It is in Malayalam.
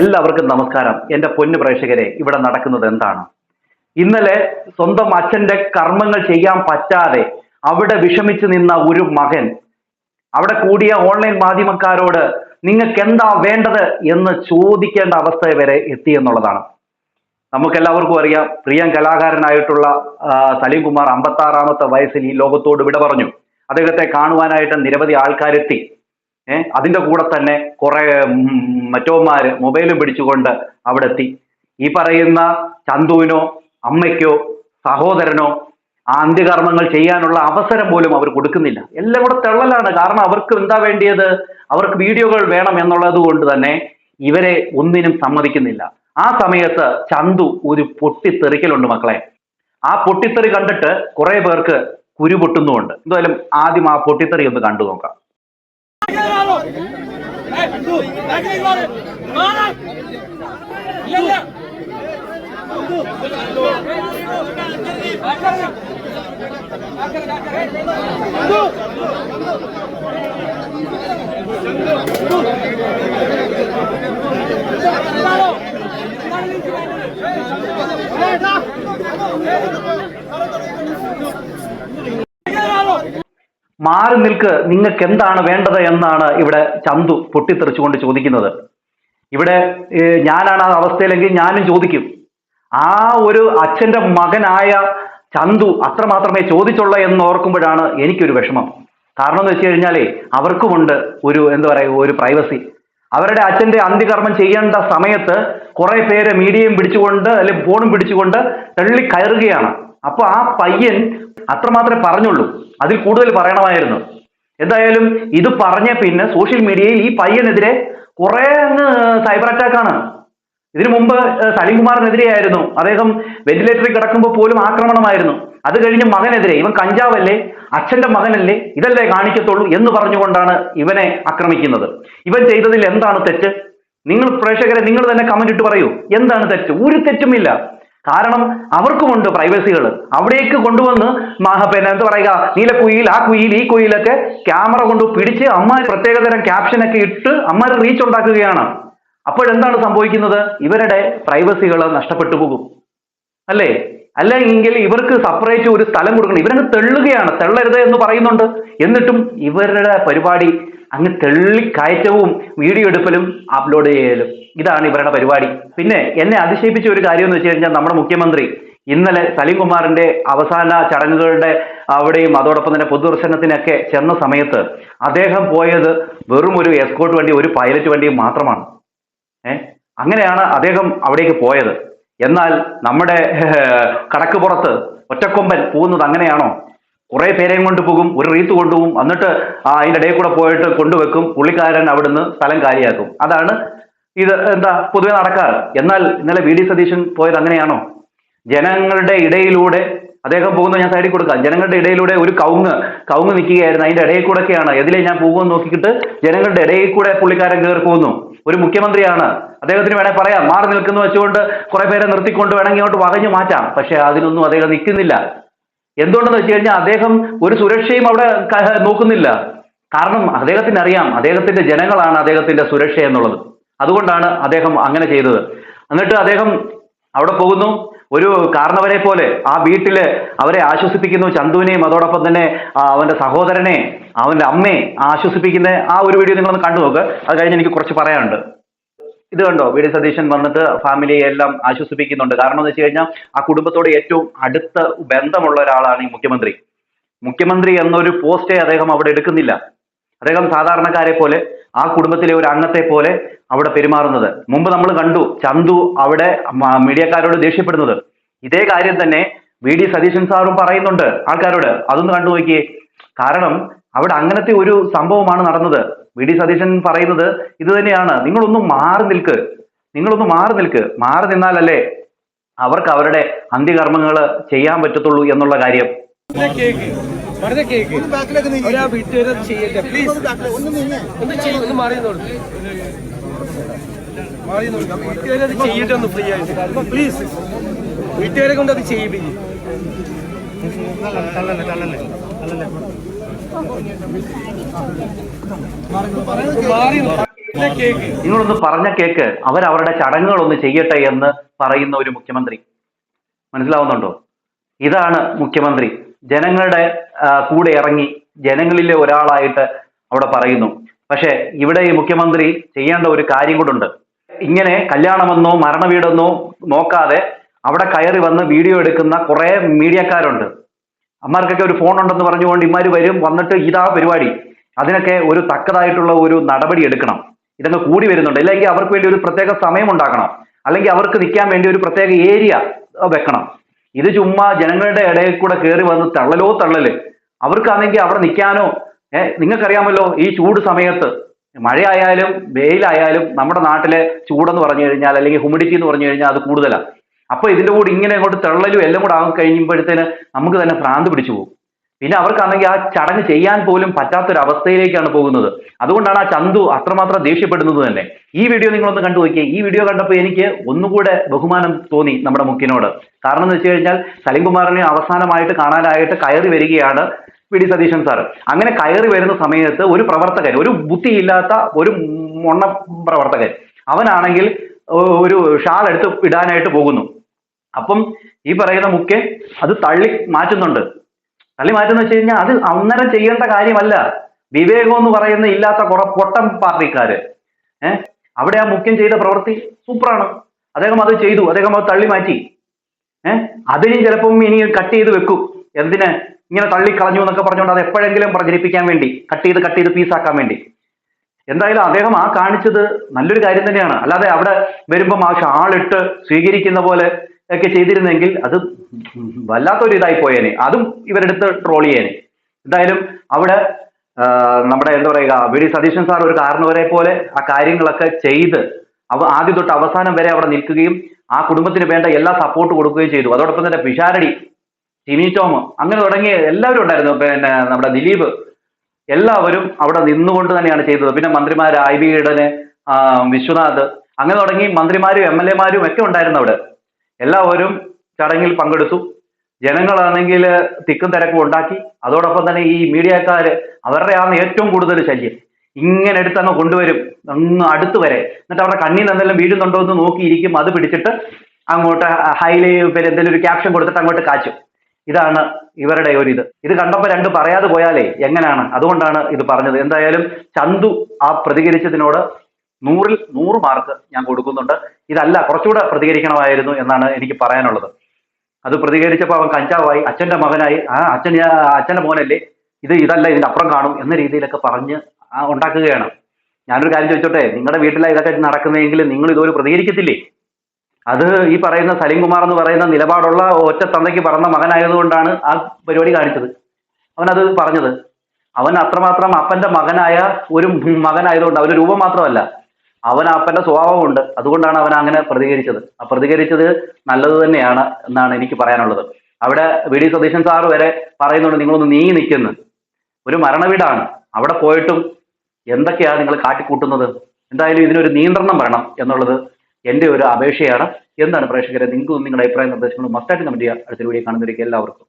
എല്ലാവർക്കും നമസ്കാരം. എന്റെ പൊന്നു പ്രേക്ഷകരെ, ഇവിടെ നടക്കുന്നത് എന്താണ്? ഇന്നലെ സ്വന്തം അച്ഛന്റെ കർമ്മങ്ങൾ ചെയ്യാൻ പറ്റാതെ അവിടെ വിഷമിച്ചു നിന്ന ഒരു മകൻ അവിടെ കൂടിയ ഓൺലൈൻ മാധ്യമക്കാരോട് നിങ്ങൾക്ക് എന്താ വേണ്ടത് എന്ന് ചോദിക്കേണ്ട അവസ്ഥ വരെ എത്തി എന്നുള്ളതാണ്. നമുക്കെല്ലാവർക്കും അറിയാം, പ്രിയം കലാകാരനായിട്ടുള്ള സലീം കുമാർ 56-ാമത്തെ വയസ്സിൽ ഈ ലോകത്തോട് വിട പറഞ്ഞു. അദ്ദേഹത്തെ കാണുവാനായിട്ട് നിരവധി ആൾക്കാരെത്തി. അതിന്റെ കൂടെ തന്നെ കുറെ മറ്റോന്മാര് മൊബൈലും പിടിച്ചുകൊണ്ട് അവിടെ എത്തി. ഈ പറയുന്ന ചന്തുവിനോ അമ്മയ്ക്കോ സഹോദരനോ ആ അന്ത്യകർമ്മങ്ങൾ ചെയ്യാനുള്ള അവസരം പോലും അവർ കൊടുക്കുന്നില്ല. എല്ലാം കൂടെ തെള്ളലാണ്. കാരണം അവർക്ക് എന്താ വേണ്ടിയത്? അവർക്ക് വീഡിയോകൾ വേണം എന്നുള്ളത് കൊണ്ട് തന്നെ ഇവരെ ഒന്നിനും സമ്മതിക്കുന്നില്ല. ആ സമയത്ത് ചന്തു ഒരു പൊട്ടിത്തെറിക്കലുണ്ട് മക്കളെ. ആ പൊട്ടിത്തെറി കണ്ടിട്ട് കുറെ പേർക്ക് കുരു പൊട്ടുന്നുമുണ്ട്. എന്തായാലും ആദ്യം ആ പൊട്ടിത്തെറി ഒന്ന് കണ്ടു നോക്കാം. മാറി നിൽക്ക്, നിങ്ങൾക്ക് എന്താണ് വേണ്ടത് എന്നാണ് ഇവിടെ ചന്തു പൊട്ടിത്തെറിച്ചുകൊണ്ട് ചോദിക്കുന്നത്. ഇവിടെ ഞാനാണ് ആ അവസ്ഥയിലെങ്കിൽ ഞാനും ചോദിക്കും. ആ ഒരു അച്ഛന്റെ മകനായ ചന്തു അത്ര മാത്രമേ ചോദിച്ചുള്ള എന്ന് ഓർക്കുമ്പോഴാണ് എനിക്കൊരു വിഷമം. കാരണം എന്ന് വെച്ച് കഴിഞ്ഞാലേ അവർക്കുമുണ്ട് ഒരു എന്താ പറയുക, ഒരു പ്രൈവസി. അവരുടെ അച്ഛന്റെ അന്ത്യകർമ്മം ചെയ്യേണ്ട സമയത്ത് കുറെ പേര് മീഡിയയും പിടിച്ചുകൊണ്ട് അല്ലെങ്കിൽ ഫോണും പിടിച്ചുകൊണ്ട് തള്ളി കയറുകയാണ്. അപ്പൊ ആ പയ്യൻ അത്രമാത്രമേ പറഞ്ഞുള്ളൂ, അതിൽ കൂടുതൽ പറയണമായിരുന്നു. എന്തായാലും ഇത് പറഞ്ഞ പിന്നെ സോഷ്യൽ മീഡിയയിൽ ഈ പയ്യനെതിരെ കുറെ അങ്ങ് സൈബർ അറ്റാക്കാണ്. ഇതിനു മുമ്പ് സലീം കുമാറിനെതിരെയായിരുന്നു. അദ്ദേഹം വെന്റിലേറ്ററിൽ കിടക്കുമ്പോൾ പോലും ആക്രമണമായിരുന്നു. അത് കഴിഞ്ഞ് മകനെതിരെ, ഇവൻ കഞ്ചാവല്ലേ, അച്ഛന്റെ മകനല്ലേ, ഇതല്ലേ കാണിക്കത്തുള്ളൂ എന്ന് പറഞ്ഞുകൊണ്ടാണ് ഇവനെ ആക്രമിക്കുന്നത്. ഇവൻ ചെയ്തതിൽ എന്താണ് തെറ്റ്? നിങ്ങൾ പ്രേക്ഷകരെ നിങ്ങൾ തന്നെ കമന്റ് ഇട്ട് പറയൂ, എന്താണ് തെറ്റ്? ഒരു തെറ്റുമില്ല. കാരണം അവർക്കുമുണ്ട് പ്രൈവസികൾ. അവിടേക്ക് കൊണ്ടുവന്ന് പിന്നെ എന്താ പറയുക, നീലക്കുയിൽ ആ കുയിൽ ഈ കുയിലൊക്കെ ക്യാമറ കൊണ്ട് പിടിച്ച് അമ്മ പ്രത്യേകതരം ക്യാപ്ഷനൊക്കെ ഇട്ട് അമ്മ റീച്ച് ഉണ്ടാക്കുകയാണ്. അപ്പോഴെന്താണ് സംഭവിക്കുന്നത്? ഇവരുടെ പ്രൈവസികൾ നഷ്ടപ്പെട്ടു പോകും അല്ലേ? അല്ലെങ്കിൽ ഇവർക്ക് സെപ്പറേറ്റ് ഒരു സ്ഥലം കൊടുക്കണം. ഇവരങ്ങ് തെള്ളുകയാണ്. തെള്ളരുത് എന്ന് പറയുന്നുണ്ട്. എന്നിട്ടും ഇവരുടെ പരിപാടി അങ്ങ് തെള്ളിക്കയറ്റവും വീഡിയോ എടുക്കലും അപ്ലോഡ് ചെയ്യലും, ഇതാണ് ഇവരുടെ പരിപാടി. പിന്നെ എന്നെ അതിശയിപ്പിച്ച ഒരു കാര്യം എന്ന് വെച്ച് കഴിഞ്ഞാൽ, നമ്മുടെ മുഖ്യമന്ത്രി ഇന്നലെ സലീം കുമാറിന്റെ അവസാന ചടങ്ങുകളുടെ അവിടെയും അതോടൊപ്പം തന്നെ പൊതുദർശനത്തിനൊക്കെ ചെന്ന സമയത്ത് അദ്ദേഹം പോയത് വെറും ഒരു എസ്കോർട്ട് വണ്ടി, ഒരു പൈലറ്റ് വണ്ടിയും മാത്രമാണ്. അങ്ങനെയാണ് അദ്ദേഹം അവിടേക്ക് പോയത്. എന്നാൽ നമ്മുടെ കടക്കുപുറത്ത് ഒറ്റക്കൊമ്പൻ പോകുന്നത് അങ്ങനെയാണോ? കുറെ പേരെയും കൊണ്ട് പോകും, ഒരു റീത്ത് കൊണ്ടുപോകും, എന്നിട്ട് അതിൻ്റെ ഇടയിൽ കൂടെ പോയിട്ട് കൊണ്ടുവെക്കും, പുള്ളിക്കാരൻ അവിടുന്ന് സ്ഥലം കാലിയാക്കും. അതാണ് ഇത് എന്താ പൊതുവെ നടക്കാറ്. എന്നാൽ ഇന്നലെ വി ഡി സതീശൻ പോയത് അങ്ങനെയാണോ? ജനങ്ങളുടെ ഇടയിലൂടെ അദ്ദേഹം പോകുന്നത്, ഞാൻ സൈഡിൽ കൊടുക്കാം, ജനങ്ങളുടെ ഇടയിലൂടെ ഒരു കവുങ്ങ് നിൽക്കുകയായിരുന്നു. അതിന്റെ ഇടയിൽ കൂടെയൊക്കെയാണ് എതിലെ ഞാൻ പോകുമെന്ന് നോക്കിയിട്ട് ജനങ്ങളുടെ ഇടയിൽ കൂടെ പുള്ളിക്കാരൻ കയറി പോകുന്നു. ഒരു മുഖ്യമന്ത്രിയാണ്, അദ്ദേഹത്തിന് വേണേൽ പറയാം മാറി നിൽക്കുന്നു വെച്ചുകൊണ്ട് കുറെ പേരെ നിർത്തിക്കൊണ്ട് വേണമെങ്കിൽ ഇങ്ങോട്ട് വകഞ്ഞു മാറ്റാം. പക്ഷെ അതിനൊന്നും അദ്ദേഹം നിൽക്കുന്നില്ല. എന്തുകൊണ്ടെന്ന് വെച്ച് കഴിഞ്ഞാൽ അദ്ദേഹം ഒരു സുരക്ഷയും അവിടെ നോക്കുന്നില്ല. കാരണം അദ്ദേഹത്തിന് അറിയാം അദ്ദേഹത്തിന്റെ ജനങ്ങളാണ് അദ്ദേഹത്തിന്റെ സുരക്ഷ എന്നുള്ളത്. അതുകൊണ്ടാണ് അദ്ദേഹം അങ്ങനെ ചെയ്തത്. എന്നിട്ട് അദ്ദേഹം അവിടെ പോകുന്നു, ഒരു കാരണവരെ പോലെ ആ വീട്ടില് അവരെ ആശ്വസിപ്പിക്കുന്നു. ചന്തുവിനെയും അതോടൊപ്പം തന്നെ അവന്റെ സഹോദരനെ, അവന്റെ അമ്മയെ ആശ്വസിപ്പിക്കുന്ന ആ ഒരു വീഡിയോ നിങ്ങളൊന്ന് കണ്ടു നോക്ക്. അത് കഴിഞ്ഞ് എനിക്ക് കുറച്ച് പറയാനുണ്ട്. ഇത് കണ്ടോ, വി ഡി സതീശൻ വന്നിട്ട് ഫാമിലിയെ എല്ലാം ആശ്വസിപ്പിക്കുന്നുണ്ട്. കാരണം എന്ന് വെച്ച് കഴിഞ്ഞാൽ ആ കുടുംബത്തോട് ഏറ്റവും അടുത്ത ബന്ധമുള്ള ഒരാളാണ് ഈ മുഖ്യമന്ത്രി. മുഖ്യമന്ത്രി എന്നൊരു പോസ്റ്റേ അദ്ദേഹം അവിടെ എടുക്കുന്നില്ല. അദ്ദേഹം സാധാരണക്കാരെ പോലെ, ആ കുടുംബത്തിലെ ഒരു അംഗത്തെ പോലെ അവിടെ പെരുമാറുന്നത്. മുമ്പ് നമ്മൾ കണ്ടു ചന്തു അവിടെ മീഡിയക്കാരോട് ദേഷ്യപ്പെടുന്നത്. ഇതേ കാര്യം തന്നെ വി ഡി സതീശൻ സാറും പറയുന്നുണ്ട് ആൾക്കാരോട്. അതൊന്ന് കണ്ടു നോക്കിയേ. കാരണം അവിടെ അങ്ങനത്തെ ഒരു സംഭവമാണ് നടന്നത്. വി ഡി സതീശൻ പറയുന്നത് ഇത് തന്നെയാണ്. നിങ്ങളൊന്ന് മാറി നിൽക്ക്. മാറി നിന്നാലല്ലേ അവർക്ക് അവരുടെ അന്ത്യകർമ്മങ്ങൾ ചെയ്യാൻ പറ്റത്തുള്ളൂ എന്നുള്ള കാര്യം. ചെയ്യട്ടെ ഒന്ന് ഫ്രീ ആയിട്ട് പ്ലീസ്. വീട്ടുകാരെ കൊണ്ട് അത് ചെയ്യിപ്പിക്കും. നിങ്ങളൊന്ന് പറഞ്ഞ കേക്ക്. അവരവരുടെ ചടങ്ങുകളൊന്ന് ചെയ്യട്ടെ എന്ന് പറയുന്ന ഒരു മുഖ്യമന്ത്രി മനസ്സിലാവുന്നുണ്ടോ? ഇതാണ് മുഖ്യമന്ത്രി. ജനങ്ങളുടെ കൂടെ ഇറങ്ങി ജനങ്ങളിലെ ഒരാളായിട്ട് അവിടെ പറയുന്നു. പക്ഷെ ഇവിടെ ഈ മുഖ്യമന്ത്രി ചെയ്യേണ്ട ഒരു കാര്യം കൂടെ. ഇങ്ങനെ കല്യാണമെന്നോ മരണവീടെന്നോ നോക്കാതെ അവിടെ കയറി വന്ന് വീഡിയോ എടുക്കുന്ന കുറെ മീഡിയക്കാരുണ്ട്. അമ്മമാർക്കൊക്കെ ഒരു ഫോൺ ഉണ്ടെന്ന് പറഞ്ഞുകൊണ്ട് ഇമാര് വരും, വന്നിട്ട് ഇതാ പരിപാടി. അതിനൊക്കെ ഒരു തക്കതായിട്ടുള്ള ഒരു നടപടി എടുക്കണം. ഇതൊക്കെ കൂടി വരുന്നുണ്ട്. അല്ലെങ്കിൽ അവർക്ക് വേണ്ടി ഒരു പ്രത്യേക സമയം ഉണ്ടാക്കണം, അല്ലെങ്കിൽ അവർക്ക് നിൽക്കാൻ വേണ്ടി ഒരു പ്രത്യേക ഏരിയ വെക്കണം. ഇത് ചുമ്മാ ജനങ്ങളുടെ ഇടയിൽ കൂടെ കയറി വന്ന് തള്ളല്. അവർക്കാണെങ്കിൽ അവിടെ നിൽക്കാനോ നിങ്ങൾക്കറിയാമല്ലോ, ഈ ചൂട് സമയത്ത് മഴയായാലും വെയിലായാലും നമ്മുടെ നാട്ടിലെ ചൂടെന്ന് പറഞ്ഞു കഴിഞ്ഞാൽ, അല്ലെങ്കിൽ ഹ്യൂമിഡിറ്റി എന്ന് പറഞ്ഞു കഴിഞ്ഞാൽ അത് കൂടുതലാണ്. അപ്പൊ ഇതിന്റെ കൂടെ ഇങ്ങനെ അങ്ങോട്ട് തള്ളലും എല്ലാം കൂടെ ആകും കഴിയുമ്പോഴത്തേന് നമുക്ക് തന്നെ ഭ്രാന്ത് പിടിച്ചു പോകും. പിന്നെ അവർക്കാണെങ്കിൽ ആ ചടങ്ങ് ചെയ്യാൻ പോലും പറ്റാത്തൊരവസ്ഥയിലേക്കാണ് പോകുന്നത്. അതുകൊണ്ടാണ് ആ ചന്തു അത്രമാത്രം ദേഷ്യപ്പെടുന്നത് തന്നെ. ഈ വീഡിയോ നിങ്ങളൊന്ന് കണ്ടു നോക്കിയേ. ഈ വീഡിയോ കണ്ടപ്പോൾ എനിക്ക് ഒന്നുകൂടെ ബഹുമാനം തോന്നി നമ്മുടെ മുഖ്യനോട്. കാരണം എന്ന് വെച്ച് കഴിഞ്ഞാൽ സലിംകുമാറിനെ അവസാനമായിട്ട് കാണാനായിട്ട് കയറി വരികയാണ് വി ഡി സതീശൻ സാറ്. അങ്ങനെ കയറി വരുന്ന സമയത്ത് ഒരു പ്രവർത്തകൻ, ഒരു ബുദ്ധിയില്ലാത്ത ഒരു മൊണ്ണ പ്രവർത്തകൻ, അവനാണെങ്കിൽ ഒരു ഷാൾ എടുത്ത് ഇടാനായിട്ട് പോകുന്നു. അപ്പം ഈ പറയുന്ന മുഖ്യൻ അത് തള്ളി മാറ്റുന്നുണ്ട്. തള്ളി മാറ്റുന്ന വെച്ച് കഴിഞ്ഞാൽ അത് അന്നേരം ചെയ്യേണ്ട കാര്യമല്ല. വിവേകം എന്ന് പറയുന്ന ഇല്ലാത്ത കുറെ പൊട്ടം പാർട്ടിക്കാര് അവിടെ ആ മുഖ്യൻ ചെയ്ത പ്രവൃത്തി സൂപ്പറാണ്. അദ്ദേഹം അത് ചെയ്തു, അദ്ദേഹം അത് തള്ളി മാറ്റി. അതിന് ചിലപ്പം ഇനി കട്ട് ചെയ്ത് വെക്കും. എന്തിന് ഇങ്ങനെ തള്ളിക്കളഞ്ഞു എന്നൊക്കെ പറഞ്ഞുകൊണ്ട് അത് എപ്പോഴെങ്കിലും പ്രചരിപ്പിക്കാൻ വേണ്ടി, കട്ട് ചെയ്ത് പീസാക്കാൻ വേണ്ടി. എന്തായാലും അദ്ദേഹം ആ കാണിച്ചത് നല്ലൊരു കാര്യം തന്നെയാണ്. അല്ലാതെ അവിടെ വരുമ്പം ആ ഷാളിട്ട് സ്വീകരിക്കുന്ന പോലെ ഒക്കെ ചെയ്തിരുന്നെങ്കിൽ അത് വല്ലാത്തൊരു ഇതായി പോയേനെ. അതും ഇവരെടുത്ത് ട്രോൾ ചെയ്യേനെ. എന്തായാലും അവിടെ നമ്മുടെ എന്താ പറയുക, വി ഡി സതീശൻ സാർ ഒരു കാരണവരെ പോലെ ആ കാര്യങ്ങളൊക്കെ ചെയ്ത് ആദ്യം തൊട്ട് അവസാനം വരെ അവിടെ നിൽക്കുകയും ആ കുടുംബത്തിന് വേണ്ട എല്ലാ സപ്പോർട്ട് കൊടുക്കുകയും ചെയ്തു. അതോടൊപ്പം തന്നെ പിഷാരടി, ടിനി ടോം, അങ്ങനെ തുടങ്ങിയ എല്ലാവരും ഉണ്ടായിരുന്നു. പിന്നെ നമ്മുടെ ദിലീപ്, എല്ലാവരും അവിടെ നിന്നുകൊണ്ട് തന്നെയാണ് ചെയ്തത്. പിന്നെ മന്ത്രിമാർ ഐബി ഈഡന്, വിശ്വനാഥ്, അങ്ങനെ തുടങ്ങി മന്ത്രിമാരും എം എൽ എമാരും ഒക്കെ ഉണ്ടായിരുന്നു അവിടെ. എല്ലാവരും ചടങ്ങിൽ പങ്കെടുത്തു. ജനങ്ങളാണെങ്കിൽ തിക്കും തിരക്കും ഉണ്ടാക്കി. അതോടൊപ്പം തന്നെ ഈ മീഡിയക്കാര്, അവരുടെയാണ് ഏറ്റവും കൂടുതൽ ശല്യം. ഇങ്ങനെ എടുത്തങ്ങ് കൊണ്ടുവരും അങ്ങ് അടുത്ത് വരെ. എന്നിട്ട് അവിടെ കണ്ണിൽ എന്തെങ്കിലും വീഴുന്നുണ്ടോ എന്ന് നോക്കിയിരിക്കും. അത് പിടിച്ചിട്ട് അങ്ങോട്ട് എന്തെങ്കിലും ഒരു ക്യാപ്ഷൻ കൊടുത്തിട്ട് അങ്ങോട്ട് കാച്ചും. ഇതാണ് ഇവരുടെ ഒരു ഇത് കണ്ടപ്പോൾ രണ്ട് പറയാതെ പോയാലേ എങ്ങനെയാണ്? അതുകൊണ്ടാണ് ഇത് പറഞ്ഞത്. എന്തായാലും ചന്തു ആ പ്രതികരിച്ചതിനോട് 100-ൽ 100 മാർക്ക് ഞാൻ കൊടുക്കുന്നുണ്ട്. ഇതല്ല, കുറച്ചുകൂടെ പ്രതികരിക്കണമായിരുന്നു എന്നാണ് എനിക്ക് പറയാനുള്ളത്. അത് പ്രതികരിച്ചപ്പോൾ അവൻ കഞ്ചാവായി, അച്ഛന്റെ മകനായി, അച്ഛന്റെ മോനല്ലേ, ഇതല്ല, ഇതിന്റെ അപ്പുറം കാണും എന്ന രീതിയിലൊക്കെ പറഞ്ഞ് ഉണ്ടാക്കുകയാണ്. ഞാനൊരു കാര്യം ചോദിച്ചോട്ടെ, നിങ്ങളുടെ വീട്ടിലെ ഇതൊക്കെ നടക്കുന്നതെങ്കിൽ നിങ്ങൾ ഇതുപോലെ പ്രതികരിക്കത്തില്ലേ? അത് ഈ പറയുന്ന സലിംകുമാർ എന്ന് പറയുന്ന നിലപാടുള്ള ഒറ്റ തന്തയ്ക്ക് പറഞ്ഞ മകനായതുകൊണ്ടാണ് ആ പരിപാടി കാണിച്ചത്. അവനത് പറഞ്ഞത്. അവൻ അത്രമാത്രം അപ്പന്റെ മകനായ ഒരു മകനായതുകൊണ്ട്, അവന്റെ രൂപം മാത്രമല്ല, അവൻ അപ്പന്റെ സ്വഭാവമുണ്ട്. അതുകൊണ്ടാണ് അവൻ അങ്ങനെ പ്രതികരിച്ചത്. ആ പ്രതികരിച്ചത് നല്ലത് തന്നെയാണ് എന്നാണ് എനിക്ക് പറയാനുള്ളത്. അവിടെ വി ഡി സതീശൻ സാറ് വരെ പറയുന്നുണ്ട്, നിങ്ങളൊന്ന് നീങ്ങി നിൽക്കുന്നു. ഒരു മരണവീടാണ്, അവിടെ പോയിട്ടും എന്തൊക്കെയാണ് നിങ്ങൾ കാട്ടിക്കൂട്ടുന്നത്? എന്തായാലും ഇതിനൊരു നിയന്ത്രണം വേണം എന്നുള്ളത് എൻ്റെ ഒരു അപേക്ഷയാണ്. എന്താണ് പ്രേക്ഷകരെ, നിങ്ങളുടെ അഭിപ്രായ നിർദ്ദേശങ്ങളും മസ്റ്റായിട്ട് കമന്റ് ചെയ്യുക. അടുത്ത വീഡിയോ കാണുന്നവരേക്ക് എല്ലാവർക്കും